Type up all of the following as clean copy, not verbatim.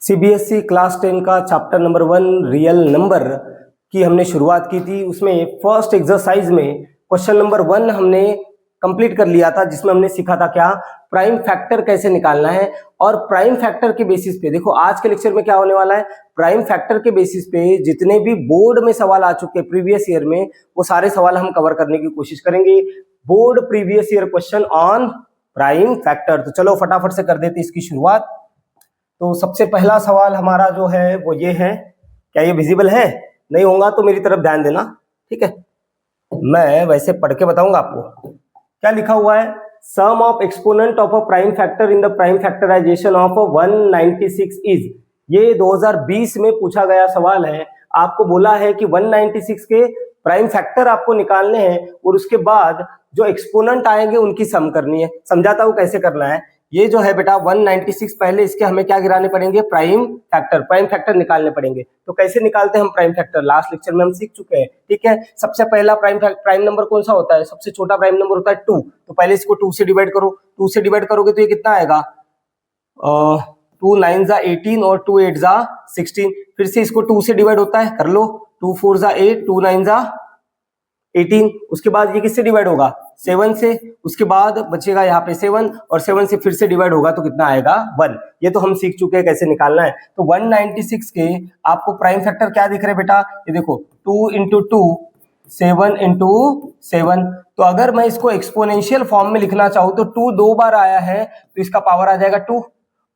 CBSE class 10 का chapter number 1 real number की हमने शुरुआत की थी। उसमें फर्स्ट एक्सरसाइज में क्वेश्चन नंबर 1 हमने कंप्लीट कर लिया था, जिसमें हमने सीखा था क्या, प्राइम फैक्टर कैसे निकालना है। और प्राइम फैक्टर के बेसिस पे देखो आज के लेक्चर में क्या होने वाला है, प्राइम फैक्टर के बेसिस पे जितने भी बोर्ड में सवाल आ चुके प्रीवियस ईयर में, वो सारे सवाल हम कवर करने की कोशिश करेंगे। Board previous year question on prime factor. तो चलो फटाफट से कर देते इसकी शुरुआत। तो सबसे पहला सवाल हमारा जो है वो ये है, क्या ये विजिबल है? नहीं होगा तो मेरी तरफ ध्यान देना, ठीक है। मैं वैसे पढ़ के बताऊंगा आपको। क्या लिखा हुआ है, sum of exponent of a prime factor in the prime factorization of 196 is. ये 2020 में पूछा गया सवाल है। आपको बोला है कि 196 के प्राइम फैक्टर आपको निकालने हैं और उसके बाद जो एक्सपोनेंट आएंगे उनकी सम करनी है। समझाता हूं कैसे करना है। ये जो है बेटा 196, पहले इसके हमें क्या गिराने पड़ेंगे, प्राइम फैक्टर निकालने पड़ेंगे। तो कैसे निकालते हैं हम प्राइम फैक्टर, लास्ट लेक्चर में हम सीख चुके हैं, ठीक है। सबसे पहला प्राइम नंबर कौन सा होता है, सबसे छोटा प्राइम नंबर होता है 2। तो पहले इसको 2 से डिवाइड करो। 2 से डिवाइड करोगे तो ये कितना आएगा, 2 9 जा 18 और 2 8 जा 16। फिर से इसको 2 से डिवाइड होता है, कर लो। 2 4 जा 8, 2 9 जा 18। उसके बाद ये किससे डिवाइड होगा, 7 से। उसके बाद बचेगा यहाँ पे 7 और 7 से फिर से डिवाइड होगा तो कितना आएगा, 1। ये तो हम सीख चुके हैं कैसे निकालना है। तो 196 के आपको प्राइम फैक्टर क्या दिख रहे बेटा, ये देखो 2 इंटू 2 7 इंटू 7। तो अगर मैं इसको एक्सपोनेंशियल फॉर्म में लिखना चाहूँ तो 2 2 बार आया है तो इसका पावर आ जाएगा 2,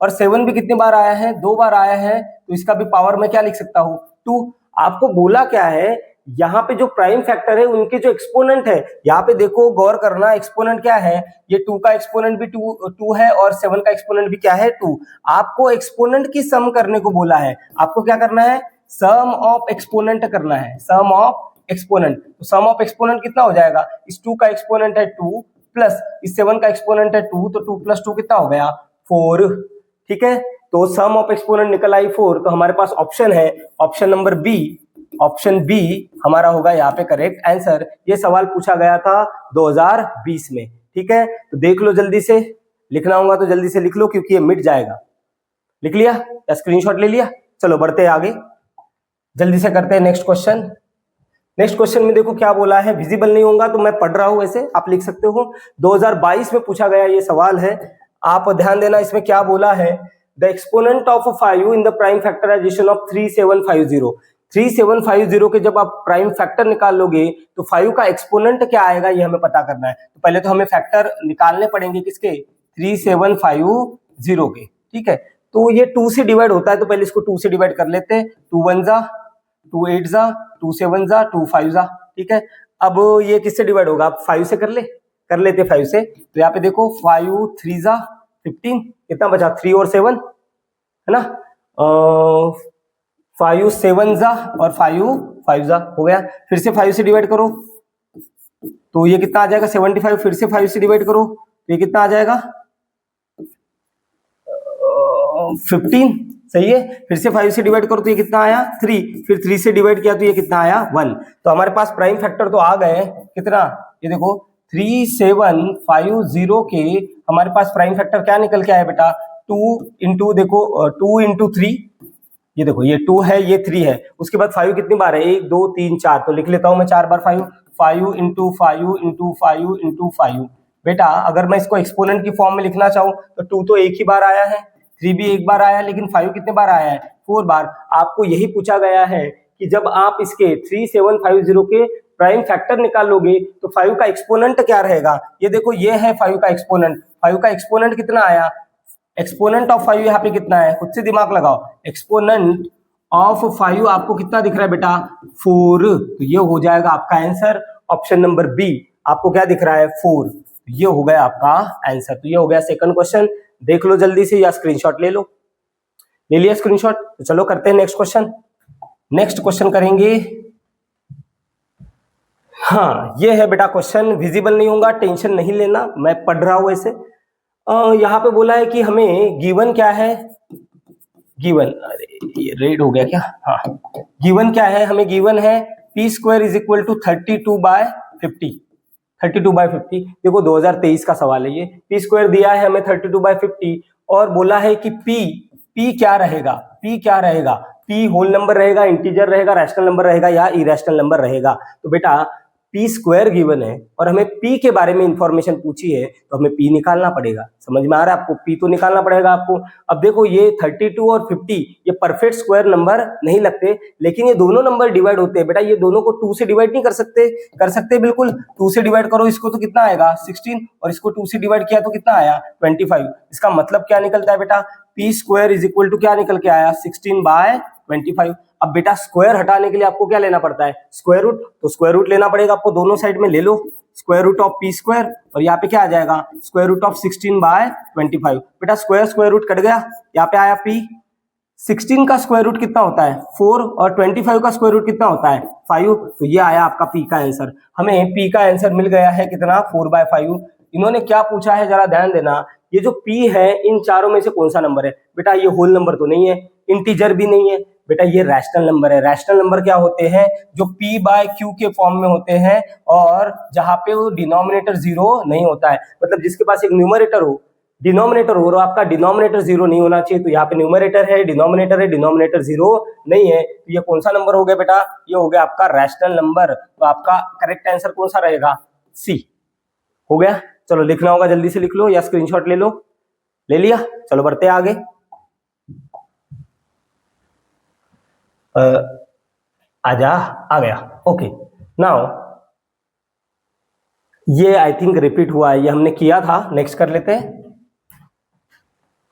और 7 भी कितनी बार आया है, 2 बार आया है, तो इसका भी पावर मैं क्या लिख सकता हूँ, 2। आपको बोला क्या है, यहाँ पे जो प्राइम फैक्टर है उनके जो एक्सपोनेंट है, यहाँ पे देखो गौर करना, एक्सपोनेंट क्या है, ये 2 का एक्सपोनेंट भी 2 है और 7 का एक्सपोनेंट भी क्या है, 2। आपको एक्सपोनेंट की सम करने को बोला है। आपको क्या करना है, सम ऑफ एक्सपोनेंट करना है, सम ऑफ एक्सपोनेंट। तो सम ऑफ एक्सपोनेंट कितना हो जाएगा, इस 2 का एक्सपोनेंट है 2 प्लस इस 7 का एक्सपोनेंट है 2, तो 2 प्लस 2 कितना हो गया, 4, ठीक है। तो सम ऑफ एक्सपोनेंट निकल आई 4। तो हमारे पास ऑप्शन है, option number B, option B हमारा होगा यहाँ पे करेक्ट आंसर। ये सवाल पूछा गया था 2020 में, ठीक है। तो देख लो जल्दी से, लिखना होगा तो जल्दी से लिख लो क्योंकि ये मिट जाएगा। लिख लिया या स्क्रीनशॉट ले लिया? चलो बढ़ते हैं आगे, जल्दी से करते हैं नेक्स्ट क्वेश्चन। नेक्स्ट क्वेश्चन में देखो क्या बोला है, विजिबल नहीं होगा तो मैं पढ़ रहा हूं, वैसे आप लिख सकते हो। 2022 में पूछा गया ये सवाल है, आप ध्यान देना। इसमें क्या बोला है, the exponent of 5 in the prime factorization of 3750। 3750 के जब आप प्राइम फैक्टर निकाल लोगे तो 5 का एक्सपोनेंट क्या आएगा ये हमें पता करना है। तो पहले तो हमें फैक्टर निकालने पड़ेंगे किसके, 3750 के, ठीक है। तो ये 2 से डिवाइड होता है तो पहले इसको 2 से डिवाइड कर लेते हैं। 2 1 जा, 2 8 जा, 2 7 जा, 2 5 जा, ठीक है। अब ये किससे डिवाइड होगा, आप 5 से कर लेते 5 से। तो यहाँ पे देखो 5 3 जा 15, कितना बचा, 3 और 7 है ना, 5 7 जा और 5 5 जा हो गया। फिर से 5 से डिवाइड करो तो ये कितना आ जाएगा 75। फिर से 5 से डिवाइड करो तो ये कितना आ जाएगा 15, सही है। फिर से 5 से डिवाइड करो तो ये कितना आया 3। फिर 3 से डिवाइड किया तो ये कितना आया 1। तो हमारे पास प्राइम फैक्टर तो आ गए कितना, ये देखो 3750 के हमारे पास प्राइम फैक्टर क्या निकल के आया बेटा, 2 इंटू देखो 2 इंटू 3, ये देखो ये 2 है ये 3 है। उसके बाद 5 कितनी बार है, 1 2 3 4, तो लिख लेता हूं मैं 4 बार 5 इंटू 5 इंटू 5 इंटू 5। बेटा अगर मैं इसको एक्सपोनेंट की फॉर्म में लिखना चाहूं तो 2 तो एक ही बार आया है, 3 भी एक बार आया है, लेकिन 5 कितने बार आया है, 4 बार। आपको यही पूछा गया है कि जब आप इसके 3750 के प्राइम फैक्टर निकाल लोगे तो 5 का एक्सपोनेंट क्या रहेगा। ये देखो ये है 5 का एक्सपोनेंट, 5 का एक्सपोनेंट कितना आया, एक्सपोनेंट ऑफ 5 यहाँ पे कितना है, खुद से दिमाग लगाओ। एक्सपोनेंट ऑफ 5 आपको कितना दिख रहा है बेटा, 4। तो ये हो जाएगा आपका आंसर, ऑप्शन नंबर बी। आपको क्या दिख रहा है, 4। ये हो गया आपका आंसर। तो ये हो गया सेकंड क्वेश्चन। देख लो जल्दी से या स्क्रीनशॉट ले लो, ले लिया स्क्रीनशॉट। तो चलो करते हैं नेक्स्ट क्वेश्चन। नेक्स्ट क्वेश्चन करेंगे, हाँ ये है बेटा क्वेश्चन, विजिबल नहीं होगा, टेंशन नहीं लेना, मैं पढ़ रहा हूं ऐसे। यहाँ पे बोला है कि हमें गिवन क्या है, गिवन, अरे ये रेड हो गया क्या, हाँ गिवन क्या है, हमें गिवन है P square is equal to 32/50। 32/50 देखो 2023 का सवाल है ये। पी स्क्वायर दिया है हमें 32/50 और बोला है कि पी पी क्या रहेगा, पी क्या रहेगा, पी होल नंबर रहेगा, इंटीजर रहेगा, रैशनल नंबर रहेगा या इरेशनल नंबर रहेगा। तो बेटा पी स्क्वायर गिवन है और हमें पी के बारे में इंफॉर्मेशन पूछी है तो हमें पी निकालना पड़ेगा। समझ में आ रहा है आपको, पी तो निकालना पड़ेगा आपको। अब देखो ये 32 और 50 ये परफेक्ट स्क्वायर नंबर नहीं लगते, लेकिन ये दोनों नंबर डिवाइड होते हैं। बेटा ये दोनों को 2 से डिवाइड नहीं कर सकते, कर सकते बिल्कुल। 2 से डिवाइड करो इसको तो कितना आएगा 16 और इसको 2 से डिवाइड किया तो कितना आया 25। इसका मतलब क्या निकलता है बेटा, P square is equal to क्या निकल के आया 16/25। अब बेटा स्क्वायर हटाने के लिए आपको क्या लेना पड़ता है, स्क्वायर रूट। तो स्क्वायर रूट लेना पड़ेगा आपको, दोनों साइड में ले लो square root of P square और यहाँ पे क्या आ जाएगा स्क्वायर रूट ऑफ 16/25। बेटा स्क्वायर स्क्वायर रूट कट गया, यहाँ पे आया पी। 16 का स्क्वायर रूट कितना होता है 4 और 25 का स्क्वायर रूट कितना होता है 5। तो ये आया आपका पी का आंसर। हमें पी का आंसर मिल गया है कितना 4/5। इन्होंने क्या पूछा है जरा ध्यान देना, ये जो पी है इन चारों में से कौन सा नंबर है। बेटा ये होल नंबर तो नहीं है, इंटीजर भी नहीं है, बेटा ये रैशनल नंबर है। रैशनल नंबर क्या होते हैं, जो p बाय क्यू के फॉर्म में होते हैं और जहां पे वो डिनोमिनेटर जीरो नहीं होता है, मतलब जिसके पास एक न्यूमरेटर हो डिनोमिनेटर हो और आपका डिनोमिनेटर जीरो नहीं होना चाहिए। तो यहाँ पे न्यूमरेटर है, डिनोमिनेटर जीरो नहीं है, तो ये कौन सा नंबर हो गया बेटा, ये हो गया आपका रैशनल नंबर। तो आपका करेक्ट आंसर कौन सा रहेगा, सी हो गया। चलो लिखना होगा जल्दी से लिख लो या स्क्रीनशॉट ले लो, ले लिया। चलो बढ़ते आगे। आजा आ गया, ओके। नाउ ये आई थिंक रिपीट हुआ है, ये हमने किया था, नेक्स्ट कर लेते हैं।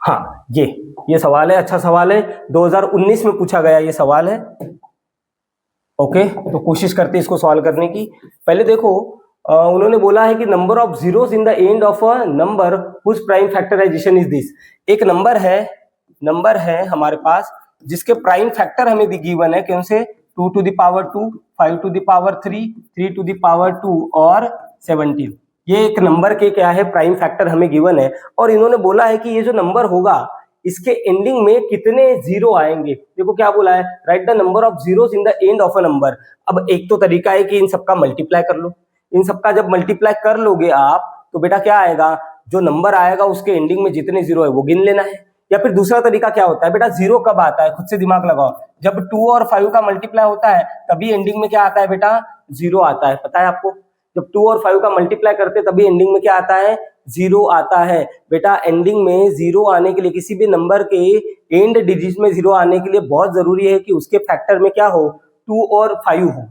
हाँ ये सवाल है, अच्छा सवाल है, 2019 में पूछा गया ये सवाल है। ओके तो कोशिश करते हैं इसको सॉल्व करने की। पहले देखो उन्होंने बोला है कि number of zeros in the end of a number whose prime factorization is this. एक नंबर है हमारे पास जिसके प्राइम फैक्टर हमें गिवन है कौन से 2 to the power 2, 5 to the power 3, 3 to the power 2 और 17। ये एक नंबर के क्या है प्राइम फैक्टर हमें गिवन है और इन्होंने बोला है कि ये जो नंबर होगा इसके एंडिंग में कितने जीरो आएंगे। देखो क्या बोला है, right the number of zeros in the end of a number. अब एक तो तरीका है कि इन सबका मल्टीप्लाई कर लो, इन सबका जब मल्टीप्लाई कर लोगे आप तो बेटा क्या आएगा, जो नंबर आएगा उसके एंडिंग में जितने जीरो है वो गिन लेना है। या फिर दूसरा तरीका क्या होता है बेटा, जीरो कब आता है, खुद से दिमाग लगाओ, जब 2 और 5 का मल्टीप्लाई होता है तभी एंडिंग में क्या आता है बेटा, जीरो आता है। पता है आपको, जब 2 और 5 का मल्टीप्लाई करते हैं तभी एंडिंग में क्या आता है, जीरो आता है। बेटा एंडिंग में जीरो आने के लिए, किसी भी नंबर के एंड डिजिट में जीरो आने के लिए बहुत जरूरी है कि उसके फैक्टर में क्या हो, 2 और 5 हो,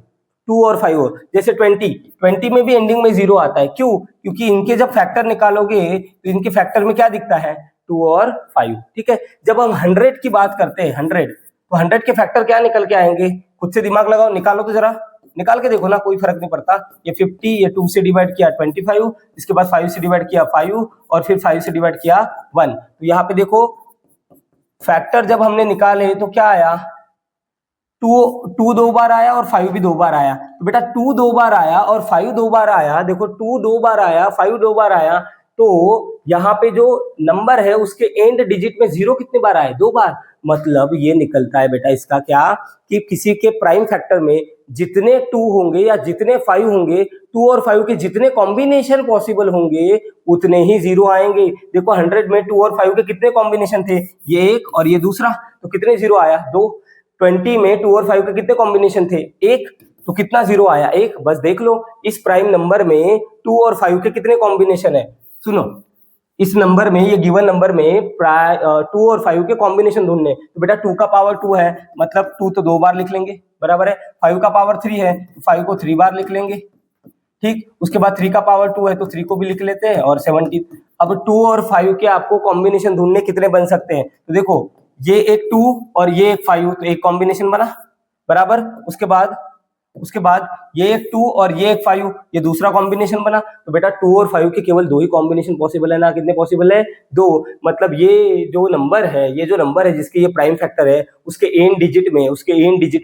2 और 5 हो। जैसे 20 में भी एंडिंग में जीरो आता है, क्यों, क्योंकि इनके जब फैक्टर निकालोगे तो इनके फैक्टर में क्या दिखता है 2 और 5। ठीक है, जब हम 100 की बात करते हैं 100, तो 100 के फैक्टर क्या निकल के आएंगे, खुद से दिमाग लगाओ, निकालो तो जरा, निकाल के देखो ना, कोई फर्क नहीं पड़ता। ये 50, ये 2 से डिवाइड किया 25, इसके बाद 5 से डिवाइड किया 5 और फिर 5 से डिवाइड किया 1। तो यहाँ पे देखो फैक्टर जब हमने निकाले तो क्या आया, 2 दो बार आया और 5 भी 2 बार आया। तो बेटा 2 2 बार आया और 5 2 बार आया, देखो 2 2 बार आया 5 2 बार आया, तो यहाँ पे जो नंबर है उसके एंड डिजिट में जीरो कितने बार आए, 2 बार। मतलब ये निकलता है बेटा इसका क्या, कि किसी के प्राइम फैक्टर में जितने 2 होंगे या जितने 5 होंगे, 2 और 5 के जितने कॉम्बिनेशन पॉसिबल होंगे उतने ही जीरो आएंगे। देखो 100 में 2 और 5 के कितने कॉम्बिनेशन थे, ये एक और ये दूसरा, तो कितने जीरो आया, 2। 20 में 2 और 5 के कितने कॉम्बिनेशन थे, एक, तो कितना जीरो आया, एक। बस देख लो इस प्राइम नंबर में 2 और 5 के कितने कॉम्बिनेशन है। सुनो इस नंबर में, ये गिवन नंबर में 2 और 5 के कॉम्बिनेशन ढूंढने, तो बेटा 2 का पावर 2 है, मतलब 2 तो 2 बार लिख लेंगे, बराबर है। 5 का पावर 3 है तो 5 को 3 बार लिख लेंगे, ठीक। उसके बाद 3 का पावर 2 है तो 3 को भी लिख लेते हैं और 17। अब 2 और 5 के आपको कॉम्बिनेशन ढूंढने कितने बन सकते हैं, तो देखो ये एक 2 और ये एक 5, तो एक कॉम्बिनेशन बना, बराबर। उसके बाद ये एक 2 और ये एक 5, ये दूसरा कॉम्बिनेशन बना। तो बेटा 2 और 5 के केवल 2 ही कॉम्बिनेशन पॉसिबल है ना, कितने पॉसिबल है, 2। मतलब ये जो नंबर है जिसके ये प्राइम फैक्टर है, उसके एंड डिजिट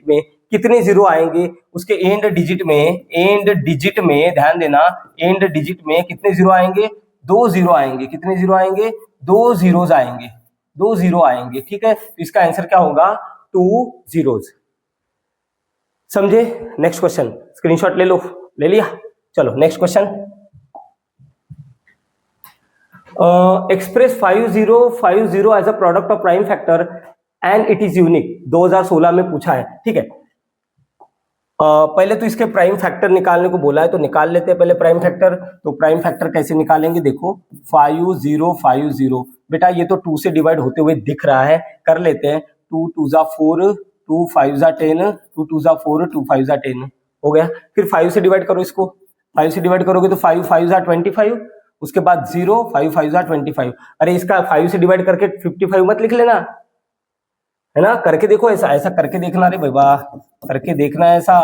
में कितने जीरो आएंगे, उसके एंड डिजिट में ध्यान देना, एंड डिजिट में कितने जीरो आएंगे, 2 जीरो आएंगे। कितने जीरो आएंगे, 2 जीरोज आएंगे, 2 जीरो आएंगे। ठीक है, तो इसका आंसर क्या होगा, 2 जीरोज। समझे। नेक्स्ट क्वेश्चन, स्क्रीनशॉट ले लो, ले लिया। चलो next question. Express 5050 as a product of prime factor and it is unique, 2016 में पूछा है। ठीक है, पहले तो इसके प्राइम फैक्टर निकालने को बोला है, तो निकाल लेते हैं पहले प्राइम फैक्टर। तो प्राइम फैक्टर कैसे निकालेंगे, देखो 5050, बेटा ये तो 2 से डिवाइड होते हुए दिख रहा है, कर लेते हैं। 2 2 जा 4, 2 5 जा 10, 2 2 जा 4, 2 5 जा 10 हो गया। फिर 5 से डिवाइड करो इसको, 5 से डिवाइड करोगे तो 5 5 जा 25, उसके बाद 0, 5 5 जा 25। अरे इसका 5 से डिवाइड करके 55 मत लिख लेना, है ना, करके देखो, ऐसा ऐसा करके देखना रे बाबा, करके देखना ऐसा।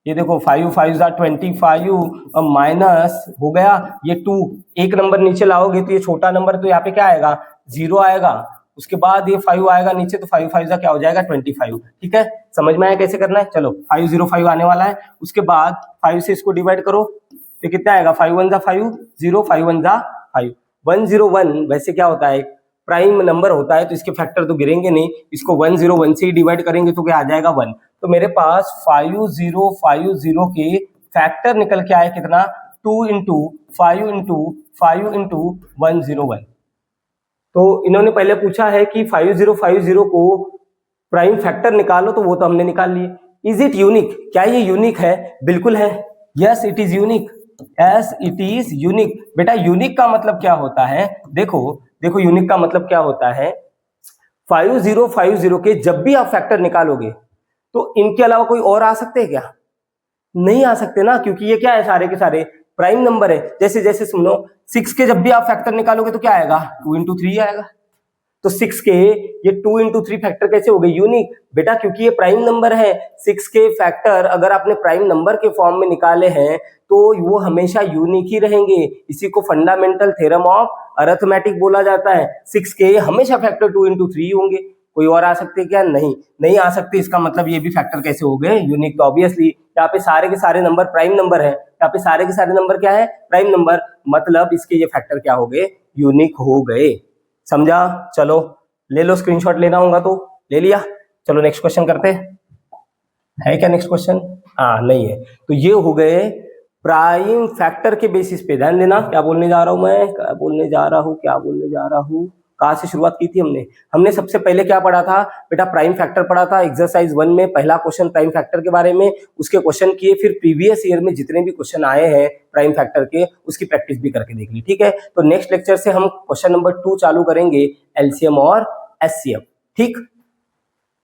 ये देखो 5 5 जा 25 और माइनस हो गया ये 2, एक नंबर नीचे लाओगे तो ये छोटा नंबर, तो यहाँ पे क्या आएगा, 0 आएगा। उसके बाद ये 5 आएगा नीचे, तो 5 5 जा क्या हो जाएगा 25। ठीक है, समझ में आया कैसे करना है। चलो 505 आने वाला है, उसके बाद 5 से इसको डिवाइड करो तो कितना आएगा, 5 1 जा 5, 0 5 1 जा 5, 101। वैसे क्या होता है, प्राइम नंबर होता है तो इसके फैक्टर तो गिरेंगे नहीं, इसको 101 से ही डिवाइड करेंगे तो क्या आ जाएगा 1। तो मेरे पास 5050 के फैक्टर निकल के आए कितना, 2 इंटू 5 इंटू 5 इंटू 101। तो इन्होंने पहले पूछा है कि 5050 को प्राइम फैक्टर निकालो, तो वो तो हमने निकाल लिए। इज इट यूनिक, क्या ये यूनिक है, बिल्कुल है, yes it is unique, yes it is unique. बेटा यूनिक का मतलब क्या होता है, देखो देखो यूनिक का मतलब क्या होता है, 5050 के जब भी आप फैक्टर निकालोगे तो इनके अलावा कोई और आ सकते हैं क्या, नहीं आ सकते ना, क्योंकि ये क्या है, सारे के सारे प्राइम नंबर है। जैसे जैसे सुनो, 6 के जब भी आप फैक्टर निकालोगे तो क्या आएगा, 2 इंटू 3 आएगा। तो 6 के ये 2 इंटू 3 फैक्टर कैसे हो गए यूनिक, बेटा क्योंकि ये प्राइम नंबर है। 6 के फैक्टर अगर आपने प्राइम नंबर के फॉर्म में निकाले हैं तो वो हमेशा यूनिक ही रहेंगे। इसी को फंडामेंटल थ्योरम ऑफ अरिथमेटिक बोला जाता है। 6 के हमेशा फैक्टर 2 इंटू 3 होंगे, कोई और आ सकते हैं क्या, नहीं नहीं आ सकते। इसका मतलब ये भी फैक्टर कैसे हो गए यूनिक। तो ऑब्वियसली यहाँ पे सारे के सारे नंबर प्राइम नंबर है, यहाँ पे सारे के सारे नंबर क्या है, प्राइम नंबर, मतलब इसके ये फैक्टर क्या हो गए, यूनिक हो गए। समझा, चलो ले लो, स्क्रीनशॉट लेना होगा तो ले लिया। चलो नेक्स्ट क्वेश्चन करते हैं, है क्या नेक्स्ट क्वेश्चन, हाँ नहीं है। तो ये हो गए प्राइम फैक्टर के बेसिस पे। ध्यान देना क्या बोलने जा रहा हूं मैं, क्या बोलने जा रहा हूं, कहाँ से शुरुआत की थी हमने सबसे पहले क्या पढ़ा था बेटा, प्राइम फैक्टर पढ़ा था। एक्सरसाइज 1 में पहला क्वेश्चन प्राइम फैक्टर के बारे में, उसके क्वेश्चन किए, फिर प्रीवियस ईयर में जितने भी क्वेश्चन आए हैं प्राइम फैक्टर के उसकी प्रैक्टिस भी करके देख ली। ठीक है, तो नेक्स्ट लेक्चर से हम क्वेश्चन नंबर 2 चालू करेंगे, एलसीएम और एचसीएफ। ठीक,